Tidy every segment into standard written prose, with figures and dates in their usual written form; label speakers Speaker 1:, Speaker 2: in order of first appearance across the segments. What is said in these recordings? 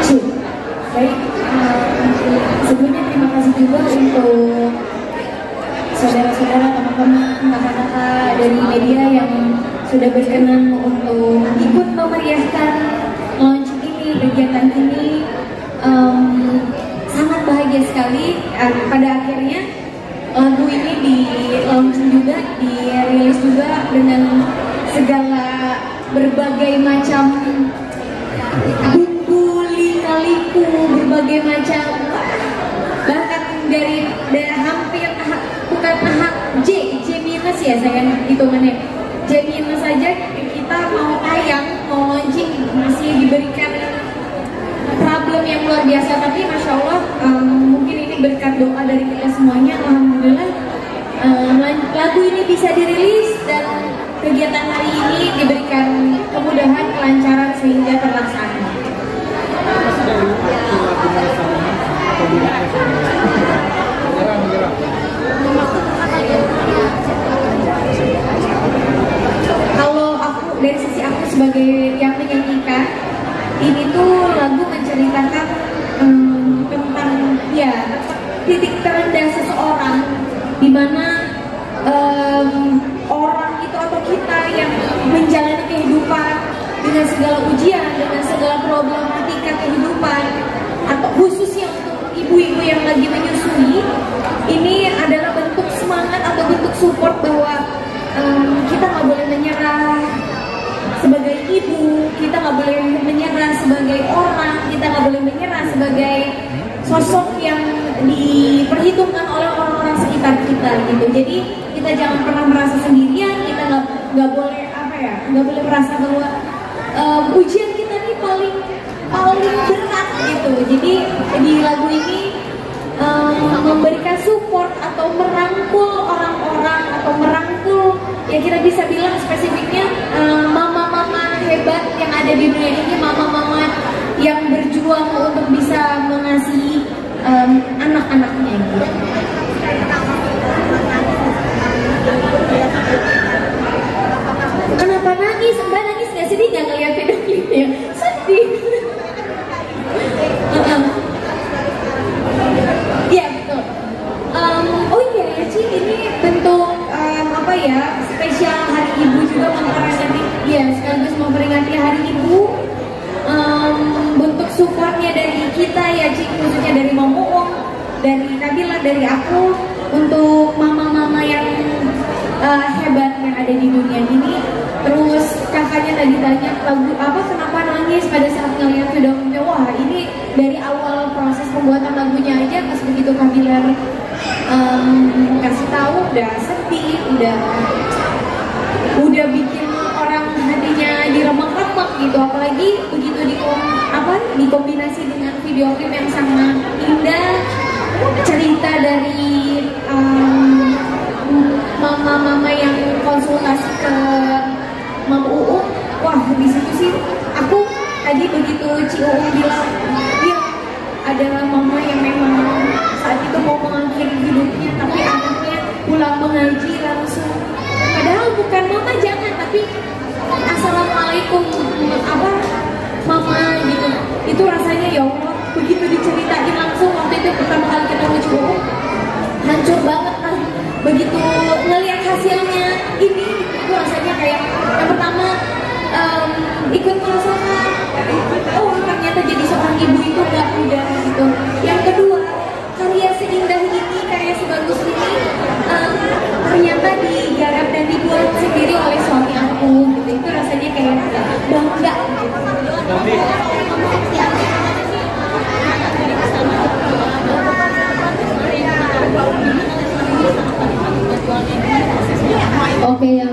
Speaker 1: Cik. Baik, sebelumnya terima kasih juga untuk saudara-saudara, teman-teman, kakak-kakak dari media yang sudah berkenan untuk ikut memeriahkan launch ini, kegiatan ini. Sangat bahagia sekali pada akhirnya lagu ini di launch juga, dirilis juga dengan segala berbagai macam bumbu lika-liku, berbagai macam, bahkan dari hampir bukan J minus ya saya hitungannya J minus saja kita mau tayang, mau launching masih diberikan problem yang luar biasa, tapi masya Allah mungkin ini berkat doa dari kita semuanya, alhamdulillah lagu ini bisa dirilis dan kegiatan hari ini diberikan kemudahan, kelancaran sehingga terlaksana. Kalau aku dari sisi aku sebagai yang menyanyikan, ini tuh lagu menceritakan tentang ya titik terendah seseorang, di mana orang itu atau kita yang menjalani kehidupan dengan segala ujian, dengan segala problematika kehidupan, atau khususnya untuk ibu-ibu yang lagi menyusui, ini adalah bentuk semangat atau bentuk support bahwa kita nggak boleh menyerah sebagai ibu, kita nggak boleh menyerah sebagai orang, kita nggak boleh menyerah sebagai sosok yang diperhitungkan oleh orang-orang sekitar kita gitu. Jadi kita jangan pernah merasa sendirian, kita nggak boleh nggak boleh merasa bahwa ujian kita ini paling berat gitu. Jadi di lagu ini memberikan support atau merangkul orang-orang atau merangkul, ya kita bisa bilang spesifiknya mama-mama hebat yang ada di dunia ini, mama-mama yang berjuang untuk bisa mengasihi anak-anaknya gitu. Kenapa nangis? Mbak nangis gak? Sedih gak ngeliat video klipnya? Sedih. Iya betul. Oh iya ya Ci, ini bentuk spesial Hari Ibu juga memperingati, ya sekaligus memperingati Hari Ibu. Bentuk supportnya dari kita ya Ci, khususnya dari Mama Uung, dari Nabila, dari aku, untuk mama-mama yang hebat yang ada di dunia ini. Terus kakaknya tadi tanya lagu apa, kenapa nangis pada saat ngeliat videonya. Wah, ini dari awal proses pembuatan lagunya aja pas begitu Kak Bilar kasih tahu udah sedih, udah bikin orang hatinya diremek-remek gitu, apalagi begitu dikombinasi dengan video klip yang sangat indah, cerita dari mama-mama yang konsultasi ke Mama Uung. Wah, di situ sih aku tadi begitu Ci Uung bilang dia adalah mama yang memang saat itu mau mengakhiri hidupnya, tapi anaknya pulang mengaji langsung, padahal bukan mama jangan, tapi assalamualaikum mama gitu. Itu rasanya ya Allah, begitu diceritain langsung waktu itu pertama kali ketemu Ci Uung, hancur banget lah. Begitu ngelihat hasilnya ini, itu rasanya kayak yang pertama ikut merasakan, oh ternyata jadi seorang ibu itu gak mudah gitu. Yang kedua, karya seindah ini, karya sebagus ini ternyata digarap dan dibuat sendiri oleh suami aku gitu. Itu rasanya kayak bangga gitu.
Speaker 2: Oke, yang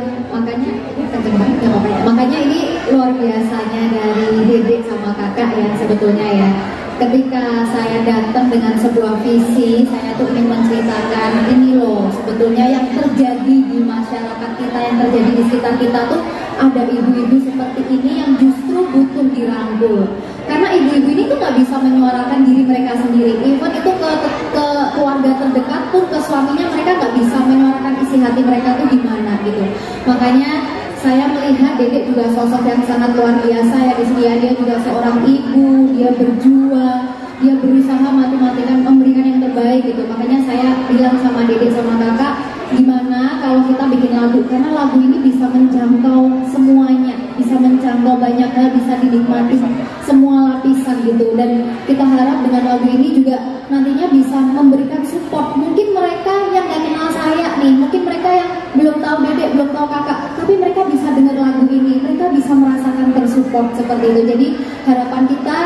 Speaker 2: makanya ini luar biasanya dari Dede sama kakak ya sebetulnya ya. Ketika saya datang dengan sebuah visi, saya tuh ingin menceritakan ini loh sebetulnya yang terjadi di masyarakat kita, yang terjadi di sekitar kita tuh ada ibu-ibu seperti ini yang justru butuh dirangkul. Karena ibu-ibu ini tuh nggak bisa menyuarakan diri mereka sendiri, even itu ke keluarga terdekat pun, ke suaminya mereka nggak bisa menyuarakan isi hati mereka tuh gimana gitu. Makanya saya melihat Dedek juga sosok yang sangat luar biasa ya di sini ya. Dia juga seorang ibu, dia berjuang, dia berusaha mati-matikan memberikan yang terbaik gitu. Makanya saya bilang sama Dedek sama kakak, gimana kalau kita bikin lagu, karena lagu ini bisa menjangkau semuanya, bisa menjangkau banyak hal, bisa dinikmati semua lapisan gitu. Dan kita harap dengan lagu ini juga nantinya bisa memberikan support. Mungkin mereka yang gak kenal saya nih, mungkin mereka yang belum tahu Dedek, belum tahu kakak, tapi mereka bisa dengar lagu ini, mereka bisa merasakan tersupport seperti itu. Jadi harapan kita,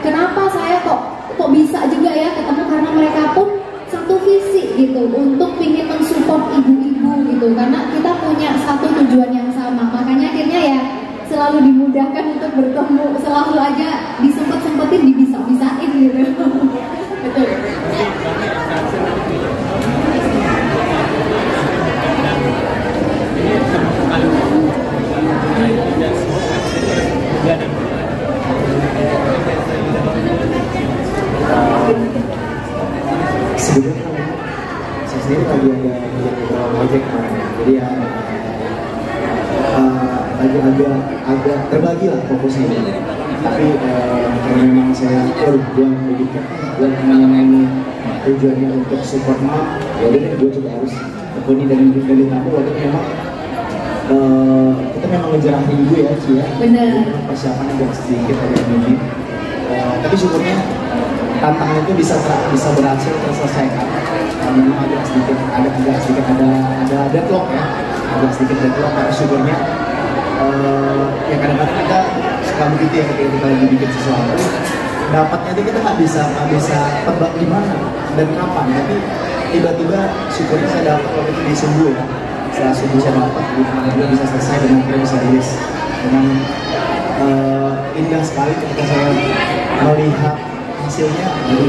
Speaker 2: kenapa saya kok bisa juga ya ketemu, karena mereka pun satu visi gitu untuk ingin mensupport ibu-ibu gitu, karena kita punya satu tujuan yang sama. Makanya akhirnya ya selalu dimudahkan untuk bertemu, selalu aja disempet-sempetin, dibisa-bisain gitu. Betul.
Speaker 3: Sebenarnya saya sendiri lagi ada project kemarin, jadi ya agak terbagi lah fokusnya. Tapi karena memang saya buat mengenai tujuannya untuk support mom, ya udah deh, gue juga harus tekuni dan aku waktu itu memang kita memang ngejar minggu ya Ci ya.
Speaker 2: Benar.
Speaker 3: Persiapannya agak sedikit agak minggu, tapi syukurnya tantangan itu bisa berhasil terselesaikan. Memang agak sedikit ada deadlock ya, agak sedikit deadlock, tapi syukurnya ya kadang-kadang kita suka begitu ya, ketika kita lagi bikin sesuatu dapatnya itu kita nggak bisa tebak di mana dan kapan, tapi tiba-tiba syukurnya saya dapat waktu itu di subuh ya. Setelah subuh saya dapat, dia bisa selesai dengan kita bisa rilis dengan indah sekali ketika saya melihat hasilnya. Jadi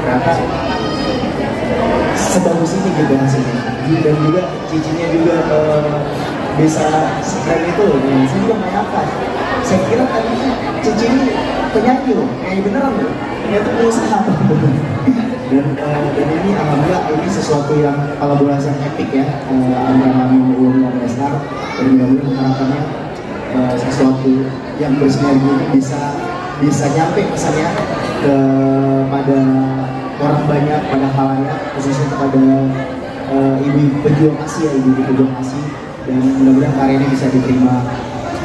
Speaker 3: ternyata sebagus ini gitu hasilnya, dan juga cicinya juga bisa sekeren itu. Dan saya juga nggak nyangka, saya kira tadinya cici ini penyanyi loh, kayak beneran loh, ternyata pengusaha. Dan ini alhamdulillah ini sesuatu yang kolaborasi yang epic ya, antara Mami Uang dan Lesnar. Dan mudah-mudahan harapannya sesuatu yang bersinergi ini bisa nyampe pesannya kepada orang banyak, pada halayak, khususnya kepada ibu-ibu pejuang ASI ya, ibu-ibu pejuang ASI. Dan mudah-mudahan karya ini bisa diterima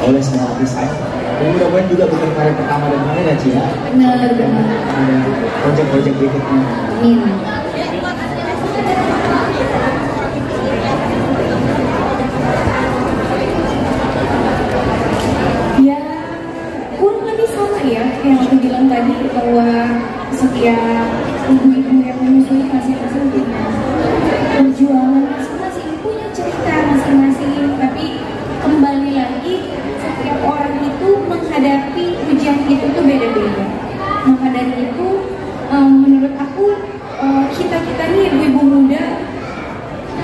Speaker 3: oleh semua artis. Dan mudah-mudahan juga bukan karya pertama dan terakhir ya Ci ya.
Speaker 2: Benar.
Speaker 3: Ada project-project berikutnya.
Speaker 2: Amin.
Speaker 1: Ya kurang lebih sama ya yang aku bilang tadi, bahwa setiap ibu-ibu yang menyusui masing-masing punya perjuangan masing-masing, punya cerita masing-masing. Tapi kembali lagi, setiap orang itu menghadapi ujian itu tuh beda-beda. Maka dari itu menurut aku kita nih ibu-ibu muda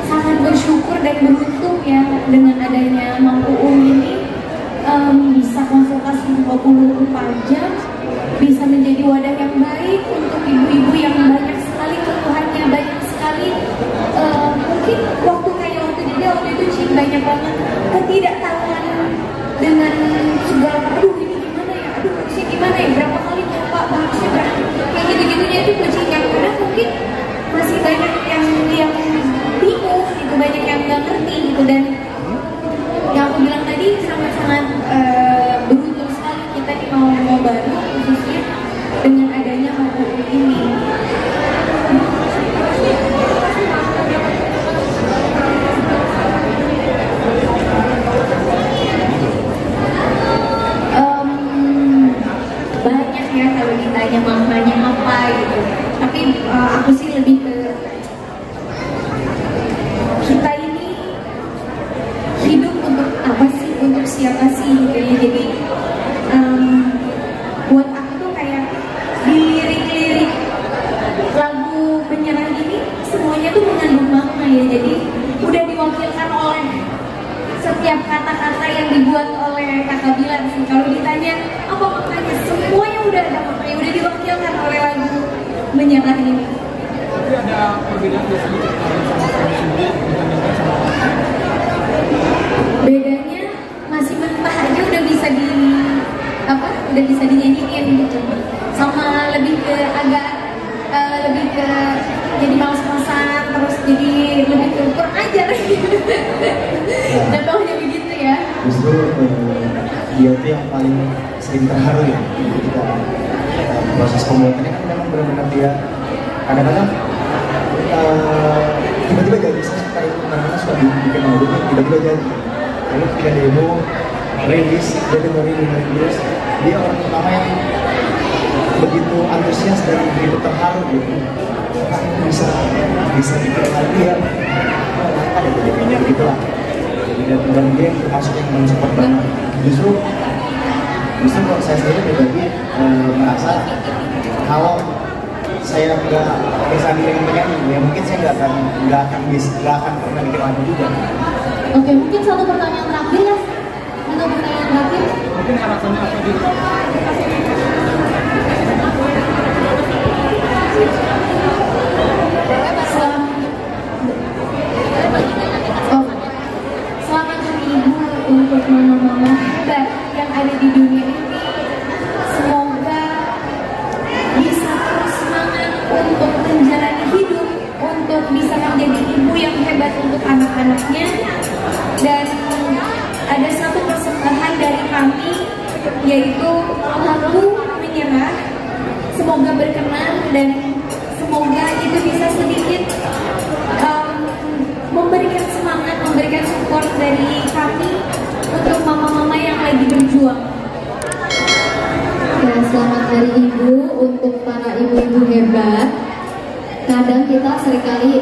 Speaker 1: sangat bersyukur dan beruntung ya dengan adanya Mampu ini, bisa konsultasi 24 jam, bisa menjadi wadah yang baik untuk ibu-ibu yang banyak sekali keluhannya, banyak sekali mungkin waktu dia waktu itu Ci, banyak banget ketidaktahuan dengan segala, aduh ini gimana ya, aduh harusnya gimana ya, berapa kali Pak harusnya kayak gitu-gitunya itu Ci, yang kadang mungkin masih banyak yang bingung gitu, banyak yang nggak ngerti gitu. Dan yang aku bilang tadi sangat-sangat beruntung sekali kita nih mau baru, khususnya dengan adanya Mampu ini. Banyak ya kalau ditanya maknanya apa gitu, tapi aku sih lebih ke kita ini hidup untuk apa sih, untuk siapa sih gitu ya. Jadi buat aku tuh kayak di lirik-lirik lagu Menyerah ini semuanya tuh mengandung makna ya. Jadi udah diwakilkan oleh setiap kata-kata yang dibuat oleh Kakak Bilar sih. Kalau ditanya apa maknanya, semuanya udah ada maknanya, udah diwakilkan oleh lagu Menyerah ini.
Speaker 4: Tapi ada perbedaan biasanya sama
Speaker 1: Bedanya udah bisa dinyanyiin gitu. Sama lebih ke lebih ke jadi malas-malasan, terus jadi lebih ke kurang ajar gitu. Contohnya begitu ya.
Speaker 3: Justru dia tuh yang paling sering terharu ya ketika proses pembuatannya kan memang benar-benar dia kadang-kadang tiba-tiba jadi. Saya suka itu karena suka bikin album tiba-tiba jadi, lalu ketika demo rilis dia dengerin terus, dia orang pertama yang begitu antusias dan begitu terharu gitu. Bisa bikin lagu ya ada jadinya gitu lah. Dan dia termasuk yang mensupport banget. Justru kalau saya sendiri pribadi merasa kalau saya nggak bisa bikin penyanyi, ya mungkin saya nggak akan pernah bikin lagu juga.
Speaker 2: Oke, mungkin satu pertanyaan terakhir ya. Satu pertanyaan terakhir.
Speaker 4: Mungkin harapannya apa di
Speaker 1: Selamat Hari Ibu untuk mama-mama hebat yang ada di dunia ini. Semoga bisa terus semangat untuk menjalani hidup, untuk bisa menjadi ibu yang hebat untuk anak-anaknya. Dan ada satu persembahan dari kami, yaitu lagu Menyerah. Semoga berkenan dan semoga itu bisa sedikit memberikan semangat, memberikan support dari kami untuk mama-mama yang lagi berjuang.
Speaker 2: Ya, selamat Hari Ibu untuk para ibu-ibu hebat. Kadang kita seringkali